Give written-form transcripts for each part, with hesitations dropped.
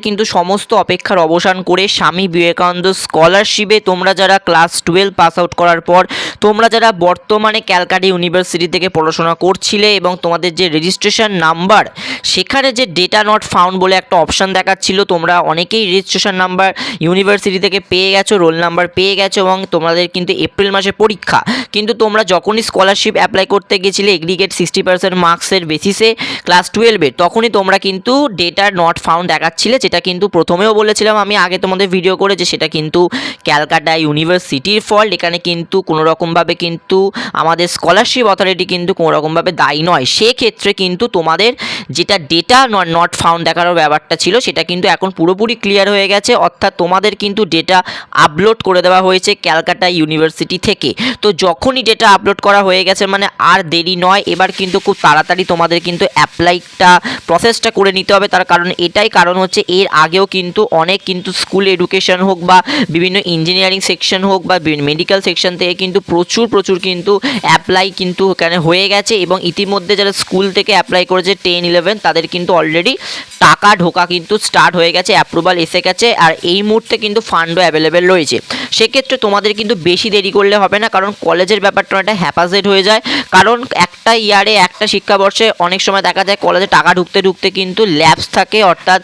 কিন্তু সমস্ত অপেক্ষার অবসান করে স্বামী বিবেকানন্দ স্কলারশিপে তোমরা যারা ক্লাস 12 পাস আউট করার পর তোমরা যারা বর্তমানে ক্যালকাটা ইউনিভার্সিটি থেকে পড়াশোনা করছিলে এবং তোমাদের যে রেজিস্ট্রেশন নাম্বার সেখানে যে ডেটা নট ফাউন্ড বলে একটা অপশান দেখাচ্ছিল, তোমরা অনেকেই রেজিস্ট্রেশন নাম্বার ইউনিভার্সিটি থেকে পেয়ে গেছো, রোল নাম্বার পেয়ে গেছো এবং তোমাদের কিন্তু এপ্রিল মাসে পরীক্ষা। কিন্তু তোমরা যখনই স্কলারশিপ অ্যাপ্লাই করতে গেছিলে এগ্রিগেট 60% মার্কসের বেসিসে ক্লাস 12-এ, তখনই তোমরা কিন্তু ডেটা নট ফাউন্ড দেখাচ্ছিলে, যেটা কিন্তু প্রথমেও বলেছিলাম আমি আগে তোমাদের ভিডিও করে যে সেটা কিন্তু ক্যালকাটা ইউনিভার্সিটির ফল্ট। এখানে কিন্তু কোনো রকমভাবে কিন্তু আমাদের স্কলারশিপ অথরিটি কিন্তু কোনো রকমভাবে দায়ী নয়। সেক্ষেত্রে কিন্তু তোমাদের যেটা ডেটা নট ফাউন্ড দেখানোর ব্যাপারটা ছিল সেটা কিন্তু এখন পুরোপুরি ক্লিয়ার হয়ে গেছে, অর্থাৎ তোমাদের কিন্তু ডেটা আপলোড করে দেওয়া হয়েছে ক্যালকাটা ইউনিভার্সিটি থেকে। তো যখনই ডেটা আপলোড করা হয়ে গেছে মানে আর দেরি নয়, এবার কিন্তু খুব তাড়াতাড়ি তোমাদের কিন্তু অ্যাপ্লাইটা প্রসেসটা করে নিতে হবে। তার কারণ এটাই কারণ হচ্ছে এর আগেও কিন্তু অনেক কিন্তু স্কুল এডুকেশন হোক বা বিভিন্ন ইঞ্জিনিয়ারিং সেকশন হোক বা মেডিকেল সেকশন থেকে কিন্তু প্রচুর কিন্তু অ্যাপ্লাই কিন্তু এখানে হয়ে গেছে এবং ইতিমধ্যে যারা স্কুল থেকে অ্যাপ্লাই করেছে 10-11 তাদের কিন্তু অলরেডি টাকা ঢোকা কিন্তু স্টার্ট হয়ে গেছে, অ্যাপ্রুভাল এসে গেছে আর এই মুহূর্তে কিন্তু ফান্ডও অ্যাভেলেবেল রয়েছে। সেক্ষেত্রে তোমাদের কিন্তু বেশি দেরি করলে হবে না, কারণ কলেজের ব্যাপারটা একটা হ্যাপাজেড হয়ে যায়। কারণ একটা ইয়ারে একটা শিক্ষাবর্ষে অনেক সময় দেখা যায় কলেজে টাকা ঢুকতে কিন্তু ল্যাবস থাকে, অর্থাৎ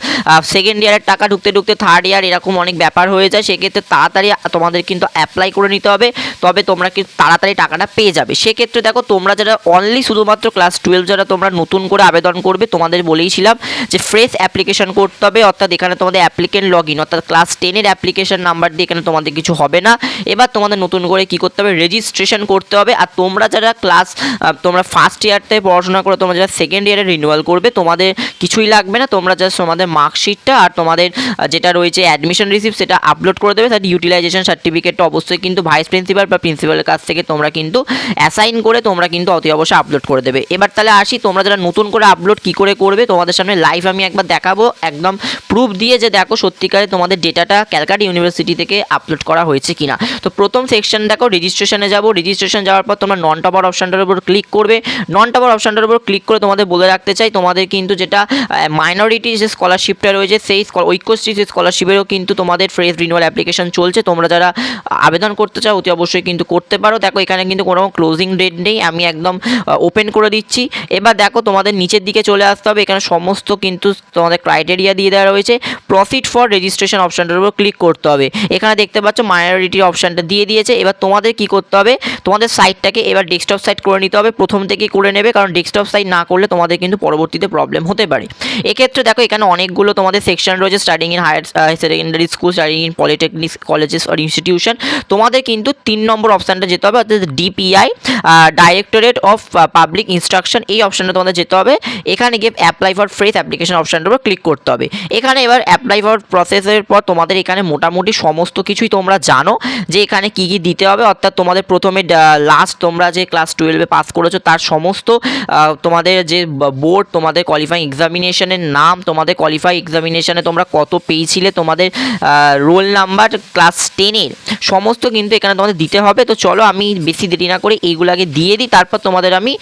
সেকেন্ড ইয়ারের টাকা ঢুকতে থার্ড ইয়ার এরকম অনেক ব্যাপার হয়ে যায়। সেক্ষেত্রে তাড়াতাড়ি তোমাদের কিন্তু অ্যাপ্লাই করে নিতে হবে, তবে তোমরা কিন্তু তাড়াতাড়ি টাকাটা পেয়ে যাবে। সেক্ষেত্রে দেখো তোমরা যারা অনলি শুধুমাত্র ক্লাস 12 যারা তোমরা নতুন করে আবেদন করবে তোমাদের বলেইছিলাম যে ফ্রেশ অ্যাপ্লিকেশন করতে হবে, অর্থাৎ এখানে তোমাদের অ্যাপ্লিকেন্ট লগ ইন অর্থাৎ ক্লাস 10-এর অ্যাপ্লিকেশন নাম্বার দিয়ে এখানে তোমাদের কিছু হবে না। এবার তোমাদের নতুন করে কি করতে হবে, রেজিস্ট্রেশন করতে হবে। আর তোমরা যারা তোমরা ফার্স্ট ইয়ার থেকে পড়াশোনা করে তোমরা যারা সেকেন্ড ইয়ারে রিনিউয়াল করবে তোমাদের কিছুই লাগবে না, তোমরা জাস্ট তোমাদের মার্কশিটটা আর তোমাদের যেটা রয়েছে অ্যাডমিশন রিসিপ্ট সেটা আপলোড করে দেবে। তার ইউটিলাইজেশন সার্টিফিকেটটা অবশ্যই কিন্তু ভাইস প্রিন্সিপাল বা প্রিন্সিপালের কাছ থেকে তোমরা কিন্তু অ্যাসাইন করে তোমরা কিন্তু অতি অবশ্যই আপলোড করে দেবে। এবার তাহলে আসি তোমরা যারা নতুন করে আপলোড কী করে করবে, তোমাদের সামনে লাইভ আমি একবার দেখাবো একদম প্রুফ দিয়ে যে দেখো সত্যিকারে তোমাদের ডেটাটা ক্যালকাটা ইউনিভার্সিটি থেকে আপলোড করা হয়েছে কিনা। তো প্রথম সেকশন দেখো রেজিস্ট্রেশনে যাবো, রেজিস্ট্রেশন যাওয়ার পর তোমরা নন টপার অপশানটার উপর ক্লিক করবে। নন টপার অপশানটার উপর ক্লিক করে তোমাদের বলে রাখতে চাই তোমাদের কিন্তু যেটা মাইনরিটি যে স্কলারশিপটা রয়েছে সেই ঐক্যশ্রী যে স্কলারশিপেরও কিন্তু তোমাদের ফ্রেশ রিনিউয়াল অ্যাপ্লিকেশন চলছে। তোমরা যারা আবেদন করতে চাও অতি অবশ্যই কিন্তু করতে পারো। দেখো এখানে কিন্তু কোনো ক্লোজিং ডেট নেই, আমি একদম ওপেন করে দিচ্ছি। এবার দেখো তোমাদের নিচের দিকে চলে আসতে হবে, এখানে সমস্ত কিন্তু তোমাদের ক্রাইটেরিয়া দিয়ে দেওয়া রয়েছে। প্রফিট ফর রেজিস্ট্রেশন অপশানটার উপর ক্লিক করতে হবে। এখানে দেখতে পাচ্ছ মাইনরিটি অপশানটা দিয়ে দিয়েছে। এবার তোমাদের কি করতে হবে, তোমাদের সাইটটাকে এবার ডেস্কটপ সাইট করে নিতে হবে, প্রথম থেকেই করে নেবে, কারণ ডেস্কটপ সাইট না করলে তোমাদের কিন্তু পরবর্তীতে প্রবলেম হতে পারে। এক্ষেত্রে দেখো এখানে অনেকগুলো তোমাদের সেকশন রয়েছে, starting in higher secondary school, starting in polytechnic colleges আর ইনস্টিটিউশন। তোমাদের কিন্তু 3 নম্বর অপশানটা যেতে হবে, অর্থাৎ DPI directorate of public instruction এই অপশানটা তোমাদের যেতে হবে। এখানে গিয়ে অ্যাপ্লাই ফর ফ্রেশ অ্যাপ্লিকেশন অপশানটার উপর ক্লিক করতে হবে। এখানে এবার অ্যাপ্লাই ফর প্রসেসের পর তোমাদের এখানে মোটামুটি সমস্ত কিছুই তোমরা জানো যে এখানে কী কী দিতে হবে, অর্থাৎ তোমাদের প্রথমে লাস্ট তোমরা যে ক্লাস 12-এ পাস করেছো তার সমস্ত তোমাদের যে বোর্ড, তোমাদের কোয়ালিফাইং এক্সামিনেশনের নাম, তোমাদের কোয়ালিফাই এক্সামিনেশনে তোমরা কত পেয়েছিলে, তোমাদের রোল নাম্বার, ক্লাস 10-এর সমস্ত কিন্তু এখানে তোমাদের দিতে হবে। তো চলো আমি বেশি দেরি না করে এইগুলোকে দিয়ে দিই, তারপর তোমাদের আমি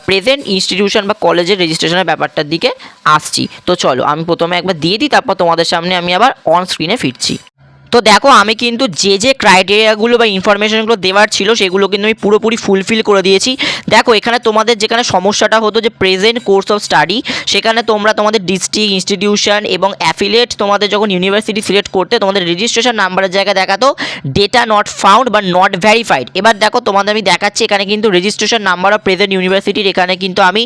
প্রেজেন্ট ইনস্টিটিউশন বা কলেজের রেজিস্ট্রেশনের ব্যাপারটার দিকে আসছি। তো চলো আমি প্রথমে একবার দিয়ে দিই, তারপর তোমাদের সামনে আমি আবার অন স্ক্রিনে ফিরছি। তো দেখো আমি কিন্তু যে ক্রাইটেরিয়াগুলো বা ইনফরমেশনগুলো দেওয়ার ছিল সেগুলো কিন্তু আমি পুরোপুরি ফুলফিল করে দিয়েছি। দেখো এখানে তোমাদের যেখানে সমস্যাটা হতো যে প্রেজেন্ট কোর্স অফ স্টাডি, সেখানে তোমরা তোমাদের ডিস্ট্রিক্ট, ইনস্টিটিউশন এবং অ্যাফিলিয়েট তোমাদের যখন ইউনিভার্সিটি সিলেক্ট করতে তোমাদের রেজিস্ট্রেশন নাম্বারের জায়গায় দেখাতো ডেটা নট ফাউন্ড বা নট ভেরিফাইড। এবার দেখো তোমাদের আমি দেখাচ্ছি এখানে কিন্তু রেজিস্ট্রেশন নাম্বার অফ প্রেজেন্ট ইউনিভার্সিটির এখানে কিন্তু আমি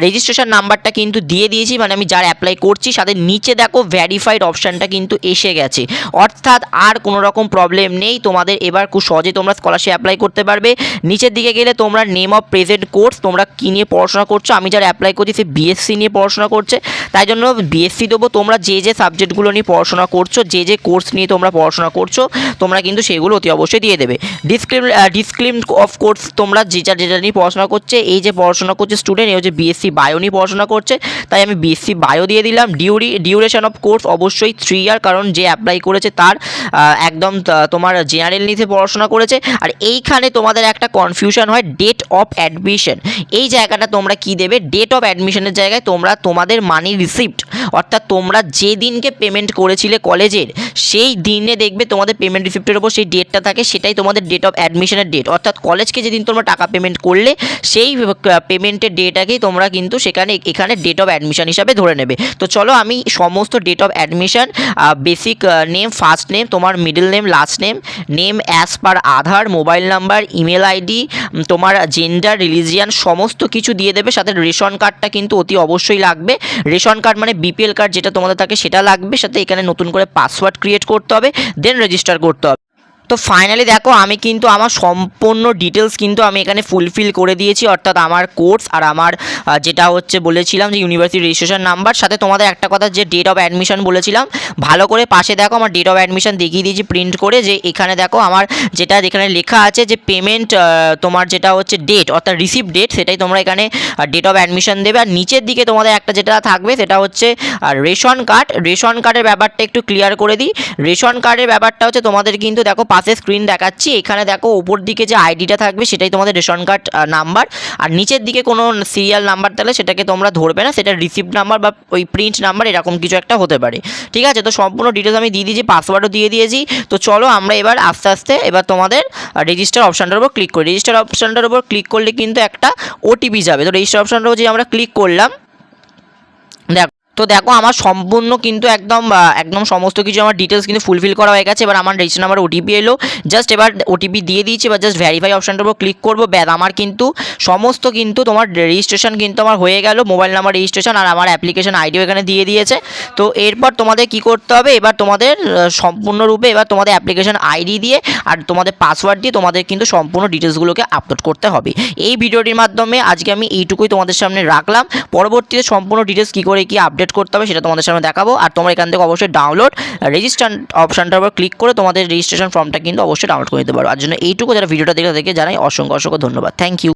রেজিস্ট্রেশন নাম্বারটা কিন্তু দিয়ে দিয়েছি, মানে আমি যার অ্যাপ্লাই করছি সাথে নিচে দেখো ভেরিফাইড অপশানটা কিন্তু এসে গেছে, অর্থাৎ আর কোনো রকম প্রবলেম নেই। তোমাদের এবার খুব সহজে তোমরা স্কলারশিপ অ্যাপ্লাই করতে পারবে। নিচের দিকে গেলে তোমরা নেম অফ প্রেজেন্ট কোর্স, তোমরা কী নিয়ে পড়াশোনা করছো, আমি যারা অ্যাপ্লাই করছি সে বিএসসি নিয়ে পড়াশোনা করছে, তাই জন্য বিএসসি দেবো। তোমরা যে সাবজেক্টগুলো নিয়ে পড়াশোনা করছো, যে কোর্স নিয়ে তোমরা পড়াশোনা করছো তোমরা কিন্তু সেগুলো অতি অবশ্যই দিয়ে দেবে। ডিসক্লেম অফ কোর্স, তোমরা যেটা নিয়ে পড়াশোনা করছে, এই যে পড়াশোনা করছে স্টুডেন্ট এই যে বিএসসি বায়ো নিয়ে পড়াশোনা করছে, তাই আমি বিএসসি বায়ো দিয়ে দিলাম। ডিউরেশন অফ কোর্স অবশ্যই 3 ইয়ার, কারণ যে অ্যাপ্লাই করেছে তার একদম তোমার জেনারেল নিতে পড়াশোনা করেছে। আর এইখানে তোমাদের একটা কনফিউশন হয় ডেট অফ অ্যাডমিশন, এই জায়গাটা তোমরা কি দেবে, ডেট অফ অ্যাডমিশনের জায়গায় তোমরা তোমাদের মানি রিসিপ্ট অর্থাৎ তোমরা যে দিনকে পেমেন্ট করেছিলে কলেজের সেই দিনে দেখবে তোমাদের পেমেন্ট রিসিপ্টের ওপর সেই ডেটটা থাকে, সেটাই তোমাদের ডেট অফ অ্যাডমিশনের ডেট। অর্থাৎ কলেজকে যেদিন তোমরা টাকা পেমেন্ট করলে সেই পেমেন্টের ডেটাকেই তোমরা কিন্তু এখানে ডেট অফ অ্যাডমিশন হিসাবে ধরে নেবে। তো চলো আমি সমস্ত date of admission, basic name, first name, তোমার middle name, last name, name as per Aadhaar, mobile number, email ID, তোমার জেন্ডার, রিলিজিয়ান সমস্ত কিছু দিয়ে দেবে। সাথে রেশন কার্ডটা কিন্তু অতি অবশ্যই লাগবে। রেশন কার্ড মানে বিপিএল কার্ড যেটা তোমাদের থাকে সেটা লাগবে। সাথে এখানে নতুন করে পাসওয়ার্ড ক্রিয়েট করতে হবে, দেন রেজিস্টার করতে হবে। তো ফাইনালি দেখো আমি কিন্তু আমার সম্পূর্ণ ডিটেলস কিন্তু আমি এখানে ফুলফিল করে দিয়েছি, অর্থাৎ আমার কোর্স আর আমার যেটা হচ্ছে বলেছিলাম যে ইউনিভার্সিটি রেজিস্ট্রেশন নাম্বার, সাথে তোমাদের একটা কথা যে ডেট অফ অ্যাডমিশন বলেছিলাম, ভালো করে পাশে দেখো আমার ডেট অফ অ্যাডমিশন দেখিয়ে দিয়েছি প্রিন্ট করে, যে এখানে দেখো আমার যেখানে লেখা আছে যে পেমেন্ট তোমার যেটা হচ্ছে ডেট অর্থাৎ রিসিভ ডেট, সেটাই তোমরা এখানে ডেট অফ অ্যাডমিশন দেবে। আর নিচের দিকে তোমাদের একটা যেটা থাকবে সেটা হচ্ছে রেশন কার্ড। রেশন কার্ডের ব্যাপারটা একটু ক্লিয়ার করে দিই। রেশন কার্ডের ব্যাপারটা হচ্ছে তোমাদের কিন্তু দেখো পাশে স্ক্রিন দেখাচ্ছি, এখানে দেখো ওপর দিকে যে আইডিটা থাকবে সেটাই তোমাদের রেশন কার্ড নাম্বার, আর নিচের দিকে কোনো সিরিয়াল নাম্বার তাহলে সেটাকে তোমরা ধরবে না, সেটা রিসিপ্ট নাম্বার বা ওই প্রিন্ট নাম্বার এরকম কিছু একটা হতে পারে। ঠিক আছে, তো সম্পূর্ণ ডিটেলস আমি দিয়ে দিয়েছি, পাসওয়ার্ডও দিয়ে দিয়েছি। তো চলো আমরা এবার আস্তে আস্তে এবার তোমাদের রেজিস্টার অপশানটার উপর ক্লিক করি। রেজিস্টার অপশানটার উপর ক্লিক করলে কিন্তু একটা ওটিপি যাবে। তো রেজিস্টার অপশানটার উপর যে আমরা ক্লিক করলাম, দেখো আমার সম্পূর্ণ কিন্তু একদম সমস্ত কিছু আমার ডিটেলস কিন্তু ফুলফিল করা হয়ে গেছে। এবার আমার রেজিস্টার নাম্বার ওটিপি এলো, জাস্ট এবার ওটিপি দিয়ে দিয়েছি, এবার জাস্ট ভেরিফাই অপশানটার উপর ক্লিক করবো। ব্যাস আমার কিন্তু সমস্ত কিন্তু তোমার রেজিস্ট্রেশন কিন্তু আমার হয়ে গেল, মোবাইল নাম্বার রেজিস্ট্রেশন আর আমার অ্যাপ্লিকেশন আইডিও এখানে দিয়ে দিয়েছে। তো এরপর তোমাদের কি করতে হবে, এবার তোমাদের সম্পূর্ণরূপে এবার তোমাদের অ্যাপ্লিকেশন আইডি দিয়ে আর তোমাদের পাসওয়ার্ড দিয়ে তোমাদের কিন্তু সম্পূর্ণ ডিটেলসগুলোকে আপলোড করতে হবে। এই ভিডিওটির মাধ্যমে আজকে আমি এইটুকুই তোমাদের সামনে রাখলাম। পরবর্তীতে সম্পূর্ণ ডিটেলস কী করে কি আপডেট করতে হবে সেটা তোমাদের সামনে দেখাবো। আর তোমরা এখান থেকে অবশ্যই ডাউনলোড রেজিস্টার অপশানটার উপর ক্লিক করে তোমাদের রেজিস্ট্রেশন ফর্মটা কিন্তু অবশ্যই ডাউনলোড করে নিতে পারো। আর জন্য এইটুকু যারা ভিডিওটা দেখে জানাই অসংখ্য ধন্যবাদ। Thank you.